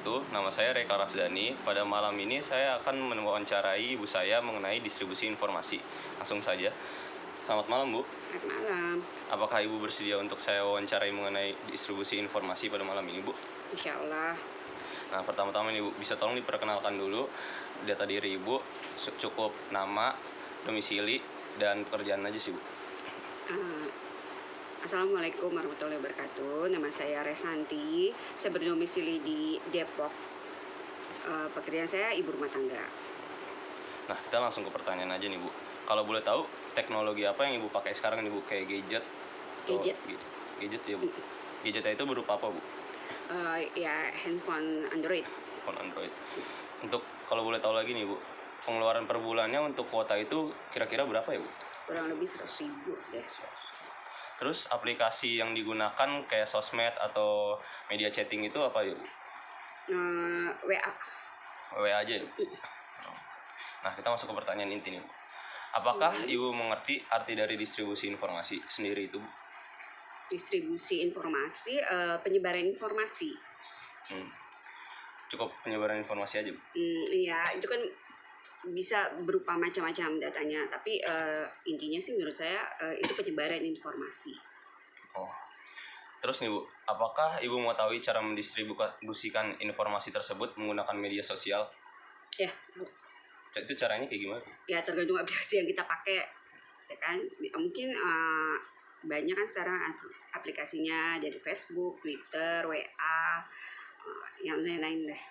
wabarakatuh. Nama saya Reka Rafdani. Pada malam ini saya akan mewawancarai ibu saya mengenai distribusi informasi. Langsung saja. Selamat malam, Bu. Selamat malam. Apakah Ibu bersedia untuk saya wawancarai mengenai distribusi informasi pada malam ini, Bu? Insya Allah. Nah, pertama-tama nih, Bu, bisa tolong diperkenalkan dulu data diri Ibu, cukup nama, domisili, dan pekerjaan aja sih, Bu. Assalamualaikum warahmatullahi wabarakatuh. Nama saya Resanti. Saya berdomisili di Depok. Pekerjaan saya ibu rumah tangga. Nah, kita langsung ke pertanyaan aja nih, Bu. Kalau boleh tahu, teknologi apa yang Ibu pakai sekarang nih, Bu? Kayak gadget? Gadget ya, Bu. Gadgetnya itu berupa apa, Bu? Ya, handphone Android. Handphone Android. Untuk kalau boleh tahu lagi nih, Bu, pengeluaran per bulannya untuk kuota itu kira-kira berapa ya, Bu? Kurang lebih 100.000 deh. Terus aplikasi yang digunakan kayak sosmed atau media chatting itu apa ya, Bu? WA. WA aja ya, Bu? Nah, kita masuk ke pertanyaan inti nih, Bu. Apakah Ibu mengerti arti dari distribusi informasi sendiri itu, Bu? Distribusi informasi, penyebaran informasi. Cukup penyebaran informasi aja, Bu? Iya, itu kan bisa berupa macam-macam datanya, tapi intinya sih menurut saya itu penyebaran informasi. Oh. Terus nih, Bu, apakah Ibu mengetahui cara mendistribusikan informasi tersebut menggunakan media sosial? Ya, Itu caranya kayak gimana, Bu? Ya tergantung aplikasi yang kita pakai, ya kan. Mungkin banyak kan sekarang aplikasinya dari Facebook, Twitter, WA, yang lain-lain deh.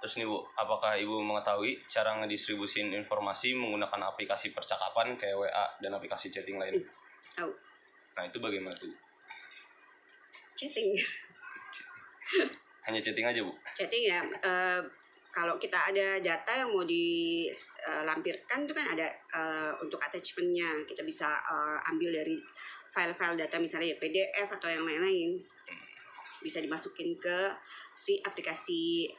Terus nih, Bu, apakah Ibu mengetahui cara ngedistribusin informasi menggunakan aplikasi percakapan kayak WA dan aplikasi chatting lain? Tahu. Nah, itu bagaimana tuh? Chatting. Hanya chatting aja, Bu? Chatting ya, kalau kita ada data yang mau dilampirkan itu kan ada untuk attachment-nya. Kita bisa ambil dari file-file data misalnya PDF atau yang lain-lain. Bisa dimasukin ke si aplikasi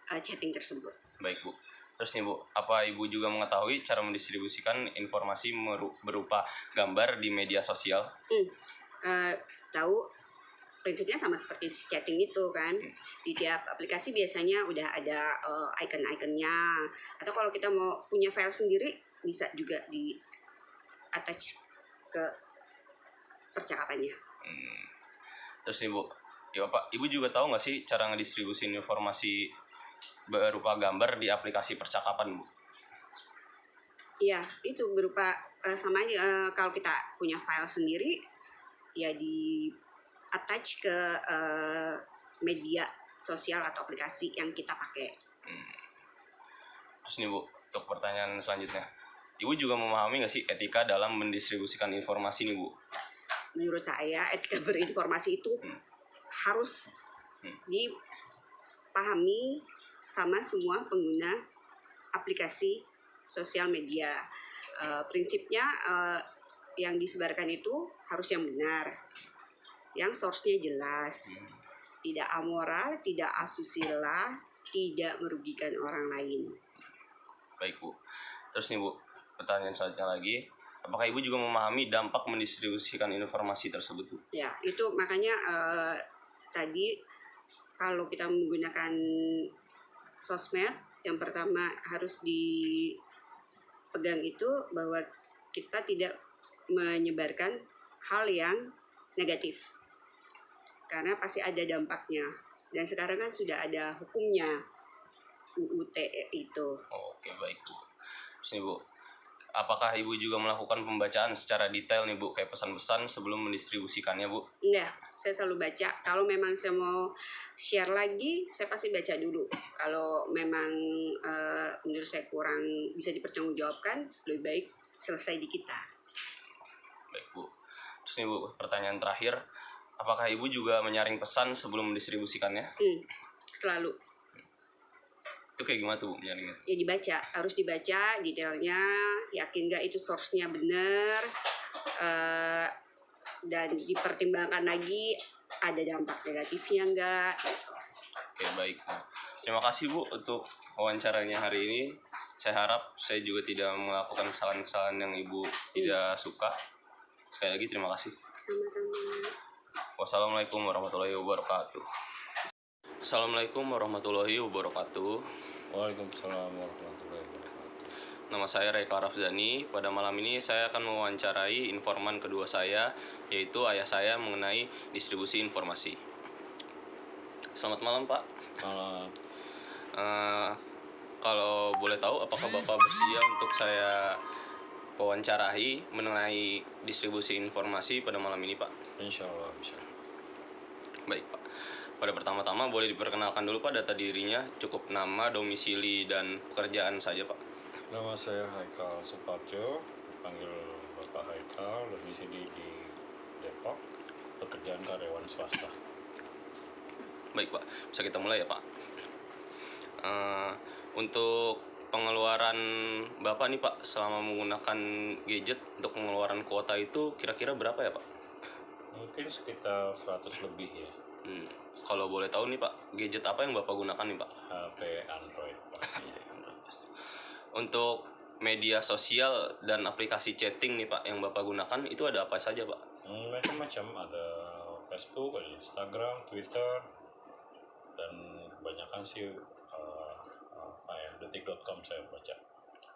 chatting tersebut. Baik, Bu. Terus nih, Bu, apa Ibu juga mengetahui cara mendistribusikan informasi berupa gambar di media sosial? Tahu, prinsipnya sama seperti chatting itu kan. Di tiap aplikasi biasanya udah ada icon-iconnya. Atau kalau kita mau punya file sendiri, bisa juga di attach ke percakapannya. Terus nih, Bu, ya, Pak, Ibu juga tahu nggak sih cara ngedistribusin informasi berupa gambar di aplikasi percakapan, Bu? Iya, itu berupa sama aja. Kalau kita punya file sendiri, ya di attach ke media sosial atau aplikasi yang kita pakai. Terus nih, Bu, untuk pertanyaan selanjutnya, Ibu juga memahami nggak sih etika dalam mendistribusikan informasi nih, Bu? Menurut saya etika berinformasi itu harus dipahami sama semua pengguna aplikasi sosial media. Prinsipnya yang disebarkan itu harus yang benar, yang source-nya jelas, tidak amoral, tidak asusila, tidak merugikan orang lain. Baik, Bu. Terus nih, Bu, pertanyaan selanjutnya lagi, apakah Ibu juga memahami dampak mendistribusikan informasi tersebut, Bu? Ya, itu makanya tadi kalau kita menggunakan sosmed, yang pertama harus dipegang itu bahwa kita tidak menyebarkan hal yang negatif, karena pasti ada dampaknya, dan sekarang kan sudah ada hukumnya, UU ITE itu. Oke, baik, Bu. Terus nih, Bu, apakah Ibu juga melakukan pembacaan secara detail nih, Bu, kayak pesan-pesan sebelum mendistribusikannya, Bu? Enggak, saya selalu baca. Kalau memang saya mau share lagi, saya pasti baca dulu. Kalau memang menurut saya kurang bisa dipertanggungjawabkan, lebih baik selesai di kita. Baik, Bu. Terus nih, Bu, pertanyaan terakhir, apakah Ibu juga menyaring pesan sebelum mendistribusikannya? Selalu. Itu kayak gimana tuh, Bu, menyaringnya? Ya dibaca, harus dibaca detailnya, yakin nggak itu source-nya benar, dan dipertimbangkan lagi ada dampak negatifnya nggak. Oke, baik, Bu. Terima kasih, Bu, untuk wawancaranya hari ini. Saya harap saya juga tidak melakukan kesalahan-kesalahan yang Ibu tidak suka. Sekali lagi terima kasih. Sama-sama. Wassalamualaikum warahmatullahi wabarakatuh. Assalamualaikum warahmatullahi wabarakatuh. Waalaikumsalam warahmatullahi wabarakatuh. Nama saya Reka Rafzani. Pada malam ini saya akan mewawancarai informan kedua saya, yaitu ayah saya mengenai distribusi informasi. Selamat malam, Pak. Malam. Eh, Kalau boleh tahu, apakah Bapak bersedia untuk saya wawancarai mengenai distribusi informasi pada malam ini, Pak? Insya Allah bisa. Baik, Pak. Pada pertama-tama boleh diperkenalkan dulu, Pak, data dirinya, cukup nama, domisili, dan pekerjaan saja, Pak. Nama saya Haikal Suparjo, panggil Bapak Haikal, domisili di Depok, pekerjaan karyawan swasta. Baik, Pak. Bisa kita mulai ya, Pak? Untuk pengeluaran Bapak nih, Pak, selama menggunakan gadget untuk pengeluaran kuota itu kira-kira berapa ya, Pak? Mungkin sekitar 100 lebih ya. Kalau boleh tahu nih, Pak, gadget apa yang Bapak gunakan nih, Pak? HP Android pastinya. Untuk media sosial dan aplikasi chatting nih, Pak, yang Bapak gunakan itu ada apa saja, Pak? Macam-macam, ada Facebook, ada Instagram, Twitter, dan kebanyakan sih detik.com saya baca.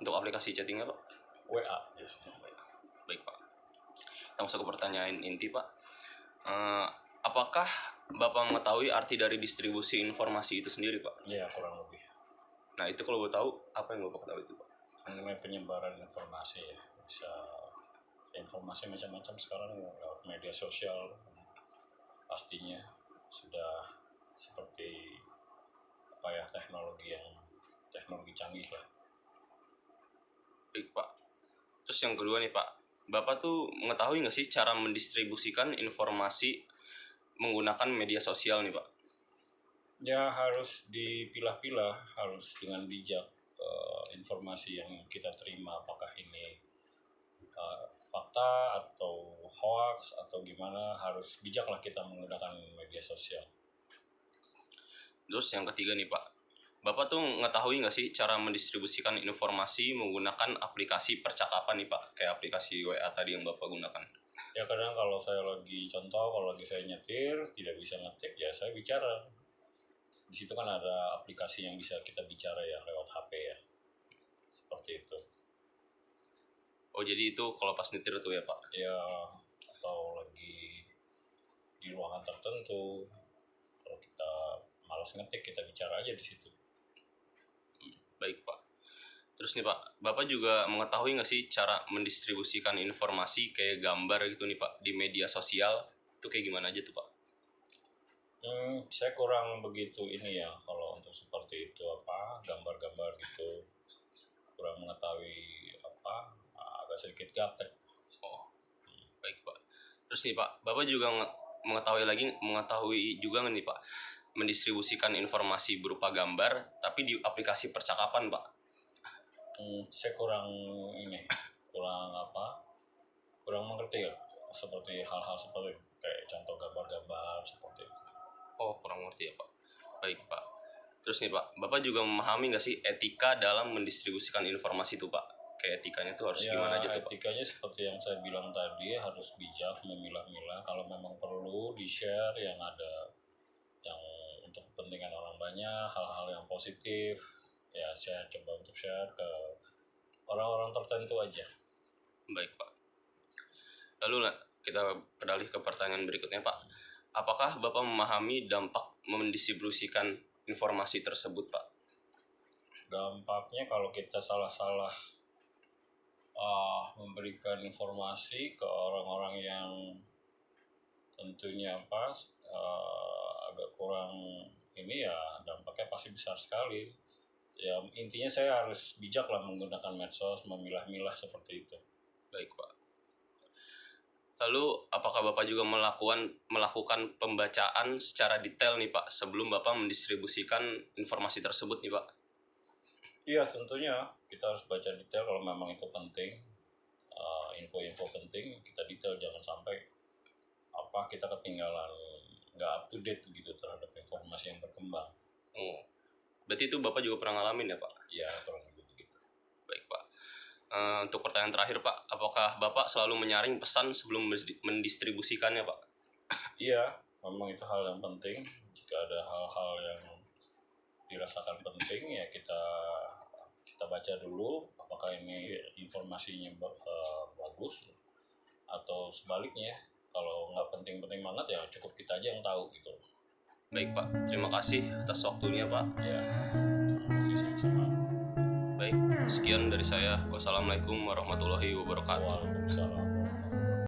Untuk aplikasi chattingnya, Pak? WA biasanya. Baik, Pak. Kita masuk ke pertanyaan inti, Pak. Apakah Bapak mengetahui arti dari distribusi informasi itu sendiri, Pak? Ya, kurang lebih. Nah, itu kalau Bapak tahu, apa yang Bapak ketahui itu, Pak? Mengenai penyebaran informasi ya, bisa informasi macam-macam sekarang lewat media sosial, pastinya sudah seperti apa ya, teknologi canggih lah. Baik, Pak. Terus yang kedua nih, Pak, Bapak tuh mengetahui nggak sih cara mendistribusikan informasi menggunakan media sosial nih, Pak? Ya, harus dipilah-pilah, harus dengan bijak informasi yang kita terima, apakah ini fakta atau hoax atau gimana, harus bijaklah kita menggunakan media sosial. Terus yang ketiga nih, Pak, Bapak tuh mengetahui nggak sih cara mendistribusikan informasi menggunakan aplikasi percakapan nih, Pak? Kayak aplikasi WA tadi yang Bapak gunakan. Ya, kadang kalau saya lagi kalau lagi saya nyetir, tidak bisa ngetik, ya saya bicara. Di situ kan ada aplikasi yang bisa kita bicara ya, lewat HP ya. Seperti itu. Oh, jadi itu kalau pas nyetir tuh ya, Pak? Ya, atau lagi di ruangan tertentu, kalau kita malas ngetik, kita bicara aja di situ. Baik, Pak. Terus nih, Pak, Bapak juga mengetahui nggak sih cara mendistribusikan informasi kayak gambar gitu nih, Pak, di media sosial? Itu kayak gimana aja tuh, Pak? Saya kurang begitu ini ya, kalau untuk seperti itu gambar-gambar gitu, kurang mengetahui agak sedikit gaptek. Oh, baik, Pak. Terus nih, Pak, Bapak juga mengetahui juga nih, Pak, mendistribusikan informasi berupa gambar tapi di aplikasi percakapan, Pak? Saya kurang mengerti ya, seperti hal-hal seperti kayak contoh gambar-gambar seperti itu. Oh, kurang ngerti ya, Pak. Baik, Pak. Terus nih, Pak, Bapak juga memahami nggak sih etika dalam mendistribusikan informasi itu, Pak? Kayak etikanya tuh harus gimana aja tuh, Pak? Etikanya seperti yang saya bilang tadi, harus bijak, memilah-milah. Kalau memang perlu di-share yang yang untuk kepentingan orang banyak, hal-hal yang positif, ya saya coba untuk share ke orang-orang tertentu aja. Baik, Pak. Lalu kita beralih ke pertanyaan berikutnya, Pak. Apakah Bapak memahami dampak mendistribusikan informasi tersebut, Pak? Dampaknya kalau kita salah-salah memberikan informasi ke orang-orang yang tentunya agak kurang ini, ya dampaknya pasti besar sekali. Ya, intinya saya harus bijak lah menggunakan medsos, memilah-milah seperti itu. Baik, Pak. Lalu apakah Bapak juga melakukan pembacaan secara detail nih, Pak, sebelum Bapak mendistribusikan informasi tersebut nih, Pak? Iya, tentunya kita harus baca detail kalau memang itu penting. Info-info penting kita detail, jangan sampai kita ketinggalan, nggak up to date begitu terhadap informasi yang berkembang. Oh, berarti itu Bapak juga pernah ngalamin ya, Pak? Iya, kurang lebih begitu. Baik, Pak. Untuk pertanyaan terakhir, Pak, apakah Bapak selalu menyaring pesan sebelum mendistribusikannya, Pak? Iya, memang itu hal yang penting. jika ada hal-hal yang dirasakan penting ya kita baca dulu apakah ini informasinya bagus atau sebaliknya kalau nggak penting-penting banget ya cukup kita aja yang tahu gitu. Baik Pak, terima kasih atas waktunya Pak. Ya, terima kasih sama-sama. Baik, sekian dari saya. Wassalamualaikum warahmatullahi wabarakatuh. Waalaikumsalam.